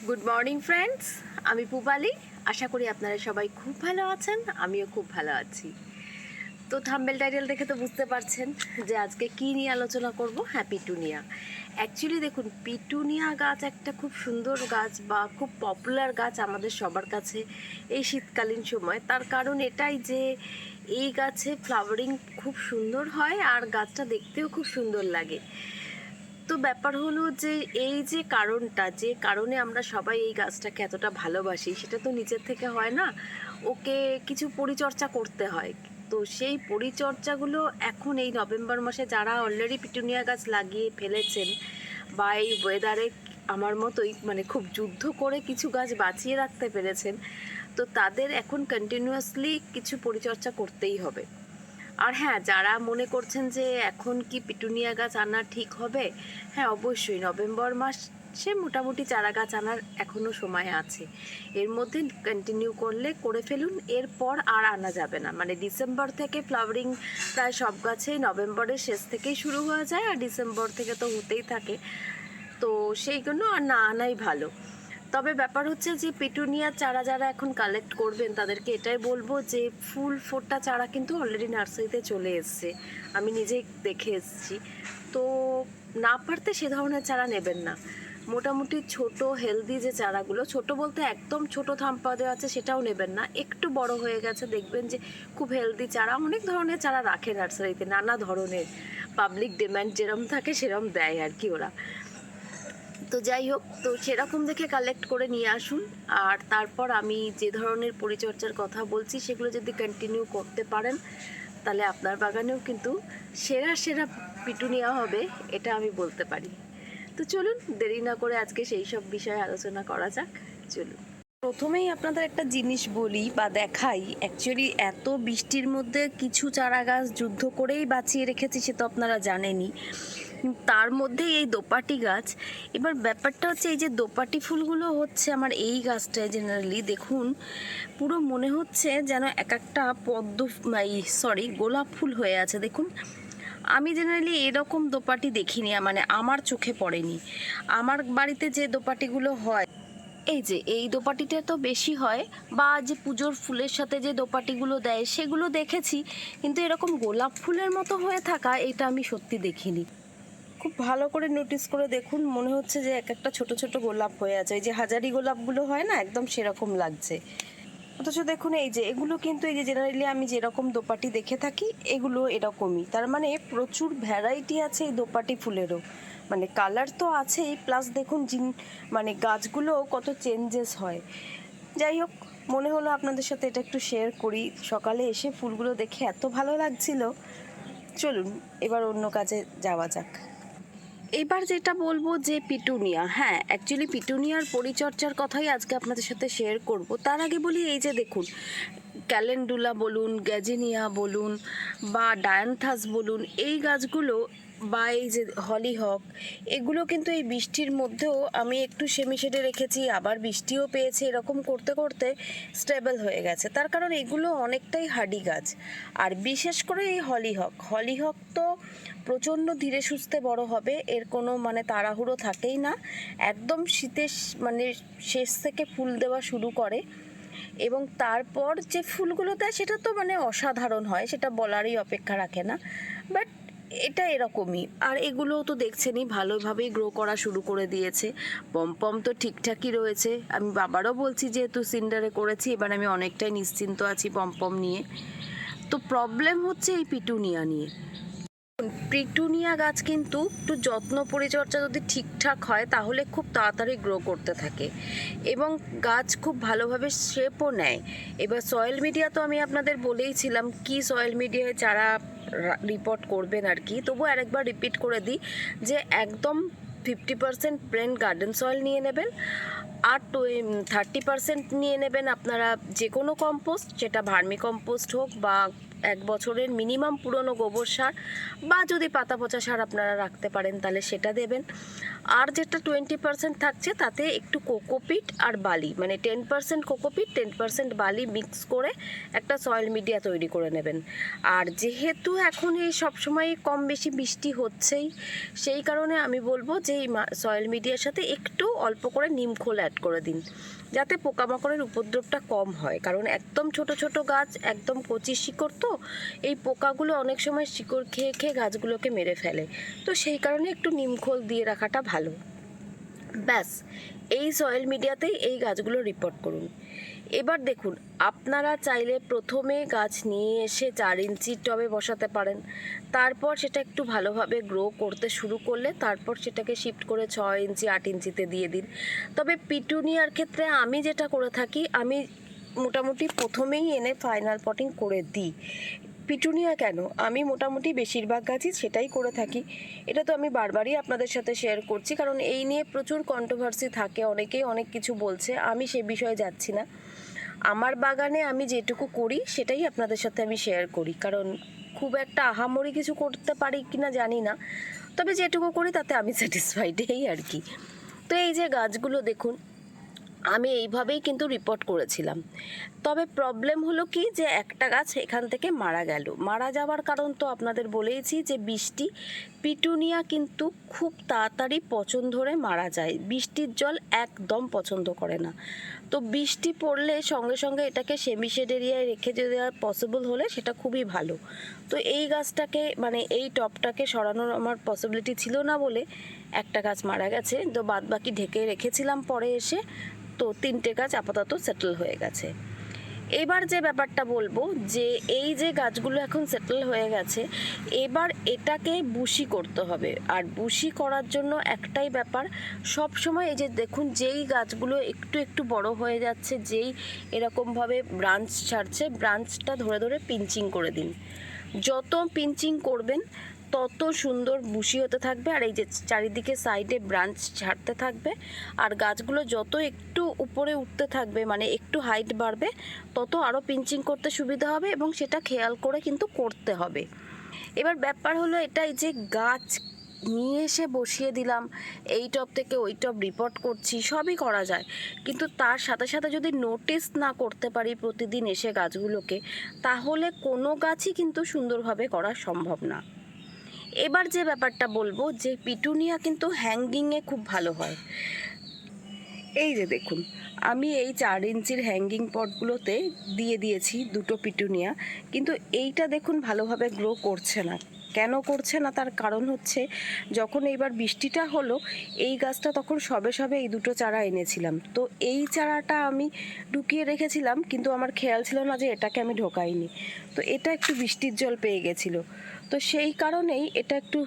Good morning friends, আমি পূবালি। আশা করি আপনারা সবাই খুব ভালো আছেন, আমিও খুব ভালো আছি। তো থাম্বনেল টাইটেল দেখে তো বুঝতে পারছেন যে আজকে কী নিয়ে আলোচনা করব। হ্যাঁ, পিটুনিয়া। অ্যাকচুয়ালি দেখুন, পিটুনিয়া গাছ একটা খুব সুন্দর গাছ বা খুব পপুলার গাছ আমাদের সবার কাছে এই শীতকালীন সময়। তার কারণ এটাই যে এই গাছে ফ্লাওয়ারিং খুব সুন্দর হয় আর গাছটা দেখতেও খুব সুন্দর লাগে। তো ব্যাপার হলো যে এই যে কারণটা, যে কারণে আমরা সবাই এই গাছটাকে এতটা ভালোবাসি, সেটা তো নিচের থেকে হয় না, ওকে কিছু পরিচর্যা করতে হয়। তো সেই পরিচর্যাগুলো এখন এই নভেম্বর মাসে যারা অলরেডি পিটুনিয়া গাছ লাগিয়ে ফেলেছেন বা এই ওয়েদারে আমার মতোই মানে খুব যুদ্ধ করে কিছু গাছ বাঁচিয়ে রাখতে পেরেছেন, তো তাদের এখন কন্টিনিউয়াসলি কিছু পরিচর্যা করতেই হবে। আর হ্যাঁ, যারা মনে করছেন যে এখন কি পিটুনিয়া গাছ আনা ঠিক হবে, হ্যাঁ অবশ্যই নভেম্বর মাসে মোটামুটি চারা গাছ আনার এখনও সময় আছে। এর মধ্যে কন্টিনিউ করলে করে ফেলুন, এরপর আর আনা যাবে না। মানে ডিসেম্বর থেকে ফ্লাওয়ারিং প্রায় সব গাছেই নভেম্বরের শেষ থেকেই শুরু হয়ে যায়, আর ডিসেম্বর থেকে তো হতেই থাকে। তো সেই জন্য আর না আনাই ভালো। তবে ব্যাপার হচ্ছে যে পিটুনিয়ার চারা যারা এখন কালেক্ট করবেন তাদেরকে এটাই বলবো যে ফুল ফোটা চারা কিন্তু অলরেডি নার্সারিতে চলে এসছে, আমি নিজেই দেখে এসেছি। তো না পারতে সে ধরনের চারা নেবেন না। মোটামুটি ছোট হেলদি যে চারাগুলো, ছোট বলতে একদম ছোট থাম্পা দেওয়া আছে সেটাও নেবেন না, একটু বড় হয়ে গেছে দেখবেন যে খুব হেলদি চারা, অনেক ধরনের চারা রাখে নার্সারিতে, নানা ধরনের পাবলিক ডিমান্ড যেরম থাকে সেরম দেয় আর কি ওরা। তো যাই হোক, তো সেরকম দেখে কালেক্ট করে নিয়ে আসুন। আর তারপর আমি যে ধরনের পরিচর্যার কথা বলছি সেগুলো যদি কন্টিনিউ করতে পারেন, তাহলে আপনার বাগানেও কিন্তু সেরা সেরা পিটুনিয়া হবে, এটা আমি বলতে পারি। তো চলুন দেরি না করে আজকে সেই সব বিষয়ে আলোচনা করা যাক। চলুন, প্রথমেই আপনাদের একটা জিনিস বলি বা দেখাই। অ্যাকচুয়ালি এত বৃষ্টির মধ্যে কিছু চারা গাছ যুদ্ধ করেই বাঁচিয়ে রেখেছি, সে তো আপনারা জানেনই। তার মধ্যে এই দোপাটি গাছ। এবার ব্যাপারটা হচ্ছে এই যে দোপাটি ফুলগুলো হচ্ছে আমার এই গাছটায় জেনারেলি দেখুন, পুরো মনে হচ্ছে যেন এক একটা গোলাপ ফুল হয়ে আছে। দেখুন, আমি জেনারেলি এরকম দোপাটি দেখিনি, মানে আমার চোখে পড়েনি। আমার বাড়িতে যে দোপাটিগুলো হয়, এই যে এই দোপাটিটা তো বেশি হয়, বা যে পুজোর ফুলের সাথে যে দোপাটিগুলো দেয় সেগুলো দেখেছি, কিন্তু এরকম গোলাপ ফুলের মতো হয়ে থাকা এটা আমি সত্যি দেখিনি। খুব ভালো করে নোটিস করে দেখুন, মনে হচ্ছে যে এক একটা ছোট ছোট গোলাপ হয়ে আছে, এই যে হাজারি গোলাপগুলো হয় না, একদম সেরকম লাগছে। অথচ দেখুন এই যে এগুলো কিন্তু এই যে জেনারেলি আমি যেরকম দোপাটি দেখে থাকি এগুলো এরকমই। তার মানে প্রচুর ভ্যারাইটি আছে এই দোপাটি ফুলেরও, মানে কালার তো আছেই, প্লাস দেখুন মানে গাছগুলো কত চেঞ্জেস হয়। যাই হোক, মনে হলো আপনাদের সাথে এটা একটু শেয়ার করি। সকালে এসে ফুলগুলো দেখে এত ভালো লাগছিল। চলুন এবার অন্য কাজে যাওয়া যাক। এবার যেটা বলবো যে পিটুনিয়া, হ্যাঁ অ্যাকচুয়ালি পিটুনিয়ার পরিচর্যার কথাই আজকে আপনাদের সাথে শেয়ার করব। তার আগে বলি, এই যে দেখুন, ক্যালেন্ডুলা বলুন, গ্যাজিনিয়া বলুন বা ডায়ান্থাস বলুন, এই গাছগুলো বা এই যে হলিহক, এগুলো কিন্তু এই বৃষ্টির মধ্যেও আমি একটু সেমিশেডে রেখেছি, আবার বৃষ্টিও পেয়েছে, এরকম করতে করতে স্টেবল হয়ে গেছে। তার কারণ এগুলো অনেকটাই হার্ডি গাছ। আর বিশেষ করে এই হলিহক তো প্রচণ্ড ধীরে সুস্থে বড় হবে, এর কোনো মানে তাড়াহুড়ো থাকেই না। একদম শীতের মানে শেষ থেকে ফুল দেওয়া শুরু করে, এবং তারপর যে ফুলগুলো দেয় সেটা তো মানে অসাধারণ হয়, সেটা বলারই অপেক্ষা রাখে না। বাট এটা এরকমই। আর এগুলোও তো দেখছেনই ভালোভাবেই গ্রো করা শুরু করে দিয়েছে। পম তো ঠিকঠাকই রয়েছে, আমি বাবারও বলছি যেহেতু সিন্ডারে করেছি, এবার আমি অনেকটাই নিশ্চিন্ত আছি পম নিয়ে। তো প্রবলেম হচ্ছে এই পিটুনিয়া নিয়ে। পিটুনিয়া গাছ কিন্তু একটু যত্ন পরিচর্যা যদি ঠিকঠাক হয় তাহলে খুব তাড়াতাড়ি গ্রো করতে থাকে এবং গাছ খুব ভালোভাবে শেপও নেয়। এবার সয়েল মিডিয়া তো আমি আপনাদের বলেইছিলাম কি সয়েল মিডিয়ায় চারা রিপোর্ট করবেন আর কি, তবু আরেকবার রিপিট করে দিই যে একদম 50% প্লেন গার্ডেন সয়েল নিয়ে নেবেন, আর 30% নিয়ে নেবেন আপনারা যে কোনো কম্পোস্ট, সেটা ভার্মি কম্পোস্ট হোক বা বছরের মিনিমাম পুরনো গোবর সার বা যদি পাতা পচা সার আপনারা রাখতে পারেন তাহলে সেটা দেবেন। আর যেটা 20% থাকছে তাতে একটু কোকোপিট আর বালি, মানে 10% কোকোপিট 10% বালি মিক্স করে একটা সয়েল মিডিয়া তৈরি করে নেবেন। আর যেহেতু এখন এই সবসময় কম বেশি বৃষ্টি হচ্ছেই, সেই কারণে আমি বলবো যে এই সয়েল মিডিয়ার সাথে একটু অল্প করে নিম খোল অ্যাড করে দিন, যাতে পোকামাকড়ের উপদ্রবটা কম হয়। কারণ একদম ছোট ছোট গাছ, একদম কচি শিকড়, তো এই পোকাগুলো অনেক সময় শিকড় খেয়ে খেয়ে গাছগুলোকে মেরে ফেলে। তো সেই কারণে একটু নিম খোল দিয়ে রাখাটা ভালো। ব্যাস, এই সয়েল মিডিয়াতেই এই গাছগুলো রিপোর্ট করুন। এবার দেখুন, আপনারা চাইলে প্রথমে গাছ নিয়ে এসে 4 ইঞ্চির টবে বসাতে পারেন। তারপর সেটা একটু ভালোভাবে গ্রো করতে শুরু করলে তারপর সেটাকে শিফট করে 6 ইঞ্চি 8 ইঞ্চিতে দিয়ে দিন। তবে পিটুনিয়ার ক্ষেত্রে আমি যেটা করে থাকি, আমি মোটামুটি প্রথমেই এনে ফাইনাল পটিং করে দিই। পিটুনিয়া কেন, আমি মোটামুটি বেশিরভাগ গাছই সেটাই করে থাকি। এটা তো আমি বারবারই আপনাদের সাথে শেয়ার করছি, কারণ এই নিয়ে প্রচুর কন্ট্রোভার্সি থাকে, অনেকেই অনেক কিছু বলছে, আমি সে বিষয়ে যাচ্ছি না। আমার বাগানে আমি যেটুকু করি সেটাই আপনাদের সাথে আমি শেয়ার করি, কারণ খুব একটা আহামরি কিছু করতে পারি কিনা জানি না, তবে যেটুকু করি তাতে আমি স্যাটিসফাইড, এই আর কি। তো এই যে গাছগুলো দেখুন, আমি এইভাবেই কিন্তু রিপোর্ট করেছিলাম। তবে প্রবলেম হলো কি, যে একটা গাছ এখান থেকে মারা গেল। মারা যাওয়ার কারণ তো আপনাদের বলেইছি, যে বৃষ্টি। পিটুনিয়া কিন্তু খুব তাড়াতাড়ি পচন ধরে মারা যায়, বৃষ্টির জল একদম পছন্দ করে না। তো বৃষ্টি পড়লে সঙ্গে সঙ্গে এটাকে সেমি শেড এরিয়ায় রেখে দেওয়া পসিবল হলে সেটা খুবই ভালো। তো এই গাছটাকে, মানে এই টবটাকে সরানোর আমার পসিবিলিটি ছিল না বলে একটা গাছ মারা গেছে, তো বাদ বাকি ঢেকে রেখেছিলাম পরে এসে। তো 3টে গাছ আপাতত সেটেল হয়ে গেছে। এবার যে ব্যাপারটা বলবো, যে এই যে গাছগুলো এখন সেটেল হয়ে গেছে, এবার এটাকে বুশি করতে হবে। আর বুশি করার জন্য একটাই ব্যাপার, সব সময় এই যে দেখুন, যেই গাছগুলো একটু একটু বড় হয়ে যাচ্ছে, যেই এরকমভাবে ব্রাঞ্চ ছাড়ছে, ব্রাঞ্চটা ধরে ধরে পিঞ্চিং করে দিন। যত পিঞ্চিং করবেন তত সুন্দর বুশি হতে থাকবে, আর এই যে চারিদিকে সাইডে ব্রাঞ্চ ছাড়তে থাকবে, আর গাছগুলো যত একটু উপরে উঠতে থাকবে, মানে একটু হাইট বাড়বে, তত আরও পিঞ্চিং করতে সুবিধা হবে, এবং সেটা খেয়াল করে কিন্তু করতে হবে। এবার ব্যাপার হলো এটাই, যে গাছ নিয়ে এসে বসিয়ে দিলাম, এই টব থেকে ওই টব রিপোর্ট করছি, সবই করা যায়, কিন্তু তার সাথে সাথে যদি নোটিস না করতে পারি প্রতিদিন এসে গাছগুলোকে, তাহলে কোনো গাছই কিন্তু সুন্দরভাবে করা সম্ভব না। এবার যে ব্যাপারটা বলবো, যে পিটুনিয়া কিন্তু হ্যাঙ্গিংয়ে খুব ভালো হয়। এই যে দেখুন, আমি এই 4 ইঞ্চির হ্যাঙ্গিং পটগুলোতে দিয়ে দিয়েছি 2টো পিটুনিয়া, কিন্তু এইটা দেখুন ভালোভাবে গ্রো করছে না। কেন করছে না, তার কারণ হচ্ছে, যখন এইবার বৃষ্টিটা হলো, এই গাছটা তখন সবে সবে এই 2টো চারা এনেছিলাম, তো এই চারাটা আমি ঢুকিয়ে রেখেছিলাম, কিন্তু আমার খেয়াল ছিল না যে এটাকে আমি ঢোকাইনি। তো এটা একটু বৃষ্টির জল পেয়ে গেছিলো, তো সেই কারণেই এটা একটু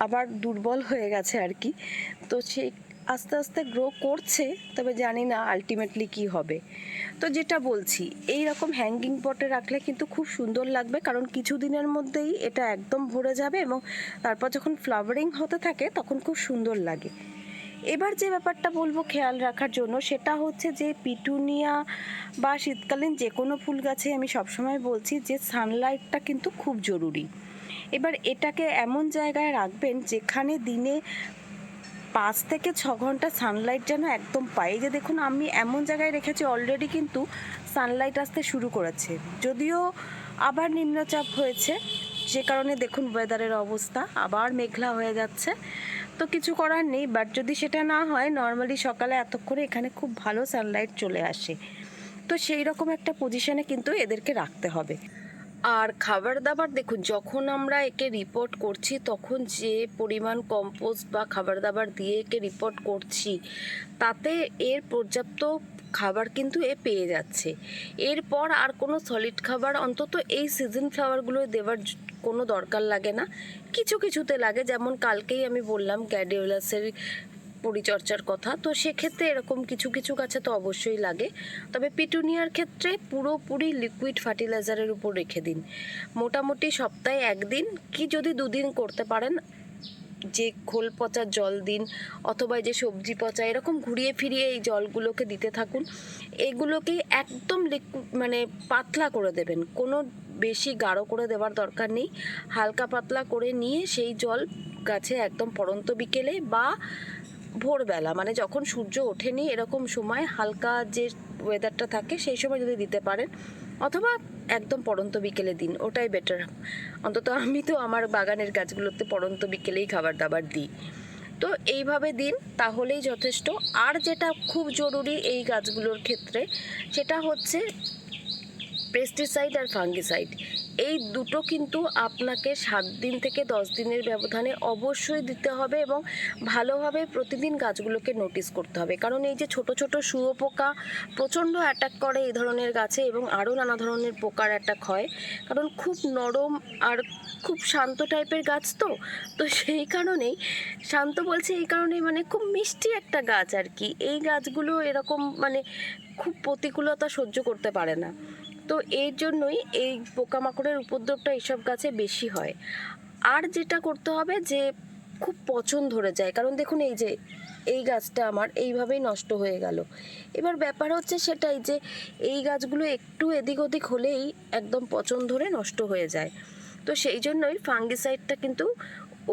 আবার দুর্বল হয়ে গেছে আর কি। তো সেই আস্তে আস্তে গ্রো করছে, তবে জানি না আলটিমেটলি কি হবে। তো যেটা বলছি, এই রকম হ্যাঙ্গিং পটে রাখলে কিন্তু খুব সুন্দর লাগবে, কারণ কিছু দিনের মধ্যেই এটা একদম ভরে যাবে, এবং তারপর যখন ফ্লাওয়ারিং হতে থাকে তখন খুব সুন্দর লাগে। এবার যে ব্যাপারটা বলবো খেয়াল রাখার জন্য, সেটা হচ্ছে যে পিটুনিয়া বা শীতকালীন যে কোনো ফুল গাছে আমি সবসময় বলছি যে সানলাইটটা কিন্তু খুব জরুরি। এবার এটাকে এমন জায়গায় রাখবেন যেখানে দিনে 5 থেকে 6 ঘন্টা সানলাইট যেন একদম পাই। যে দেখুন, আমি এমন জায়গায় রেখেছি অলরেডি কিন্তু সানলাইট আসতে শুরু করেছে, যদিও আবার নিম্নচাপ হয়েছে, যে কারণে দেখুন ওয়েদারের অবস্থা আবার মেঘলা হয়ে যাচ্ছে। তো কিছু করার নেই, বাট যদি সেটা না হয়, নর্মালি সকালে এতক্ষণে এখানে খুব ভালো সানলাইট চলে আসে। তো সেই রকম একটা পজিশনে কিন্তু এদেরকে রাখতে হবে। আর খাবার দাবার দেখুন, যখন আমরা একে রিপোর্ট করছি তখন যে পরিমাণ কম্পোস্ট বা খাবার দাবার দিয়ে একে রিপোর্ট করছি, তাতে এর পর্যাপ্ত খাবার কিন্তু এ পেয়ে যাচ্ছে। এরপর আর কোনো সলিড খাবার অন্তত এই সিজন ফ্লাওয়ারগুলো দেওয়ার কোনো দরকার লাগে না। কিছু কিছুতে লাগে, যেমন কালকেই আমি বললাম গ্ল্যাডিওলাসের পরিচর্যার কথা, তো সেক্ষেত্রে এরকম কিছু কিছু গাছে তো অবশ্যই লাগে। তবে পিটুনিয়ার ক্ষেত্রে পুরোপুরি লিকুইড ফার্টিলাইজারের উপর রেখে দিন, মোটামুটি সপ্তাহে 1 দিন কি যদি 2 দিন করতে পারেন যে খোল পচা জল দিন অথবা যে সবজি পচা, এরকম ঘুরিয়ে ফিরিয়ে এই জলগুলোকে দিতে থাকুন। এগুলোকে একদম মানে পাতলা করে দেবেন, কোনো বেশি গাঢ় করে দেওয়ার দরকার নেই। হালকা পাতলা করে নিয়ে সেই জল গাছে একদম পড়ন্ত বিকেলে বা ভোরবেলা, মানে যখন সূর্য ওঠেনি এরকম সময় হালকা যে ওয়েদারটা থাকে সেই সময় যদি দিতে পারেন, অথবা একদম পড়ন্ত বিকেলে দিন, ওটাই বেটার। অন্তত আমি তো আমার বাগানের গাছগুলোতে পড়ন্ত বিকেলেই খাবার দাবার দিই। তো এইভাবে দিন, তাহলেই যথেষ্ট। আর যেটা খুব জরুরি এই গাছগুলোর ক্ষেত্রে, সেটা হচ্ছে পেস্টিসাইড আর ফাঙ্গিসাইড। এই দুটো কিন্তু আপনাকে 7 দিন থেকে 10 দিনের ব্যবধানে অবশ্যই দিতে হবে এবং ভালোভাবে প্রতিদিন গাছগুলোকে নোটিস করতে হবে। কারণ এই যে ছোট ছোট শুঁয়োপোকা প্রচণ্ড অ্যাটাক করে এই ধরনের গাছে, এবং আরও নানা ধরনের পোকার অ্যাটাক হয়, কারণ খুব নরম আর খুব শান্ত টাইপের গাছ। তো সেই কারণেই শান্ত বলছি, এই কারণেই মানে খুব মিষ্টি একটা গাছ আর কি। এই গাছগুলো এরকম মানে খুব প্রতিকূলতা সহ্য করতে পারে না। তো এর জন্যই এই পোকামাকড়ের উপদ্রবটা এইসব গাছে বেশি হয়। আর যেটা করতে হবে যে খুব পচন ধরে যায়, কারণ দেখুন এই যে এই গাছটা আমার এইভাবেই নষ্ট হয়ে গেল। এবার ব্যাপার হচ্ছে সেটাই যে এই গাছগুলো একটু এদিক ওদিক হলেই একদম পচন ধরে নষ্ট হয়ে যায়। তো সেই জন্যই ফাঙ্গিসাইডটা কিন্তু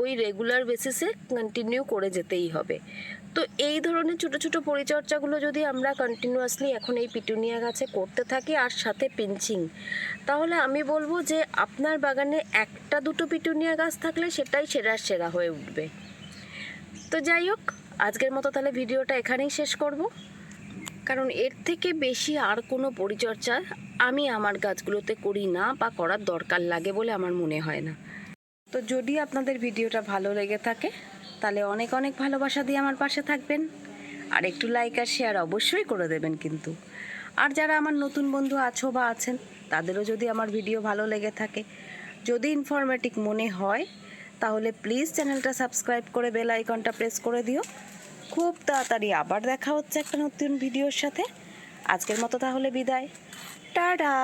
ওই রেগুলার বেসিসে কন্টিনিউ করে যেতেই হবে। তো এই ধরনের ছোটো ছোটো পরিচর্যাগুলো যদি আমরা কন্টিনিউয়াসলি এখন এই পিটুনিয়া গাছে করতে থাকি আর সাথে পিঞ্চিং, তাহলে আমি বলবো যে আপনার বাগানে একটা দুটো পিটুনিয়া গাছ থাকলে সেটাই সেরা হয়ে উঠবে। তো যাই হোক, আজকের মতো তাহলে ভিডিওটা এখানেই শেষ করব, কারণ এর থেকে বেশি আর কোনো পরিচর্যা আমি আমার গাছগুলোতে করি না বা করার দরকার লাগে বলে আমার মনে হয় না। তো যদি আপনাদের ভিডিওটা ভালো লেগে থাকে তাহলে অনেক অনেক ভালোবাসা দিয়ে আমার পাশে থাকবেন, আর একটু লাইক আর শেয়ার অবশ্যই করে দেবেন কিন্তু। আর যারা আমার নতুন বন্ধু আছো বা আছেন, তাদেরও যদি আমার ভিডিও ভালো লেগে থাকে, যদি ইনফরমেটিভ মনে হয়, তাহলে প্লিজ চ্যানেলটা সাবস্ক্রাইব করে বেল আইকনটা প্রেস করে দিও। খুব তাড়াতাড়ি আবার দেখা হচ্ছে একটা নতুন ভিডিওর সাথে। আজকের মতো তাহলে বিদায়, টাটা।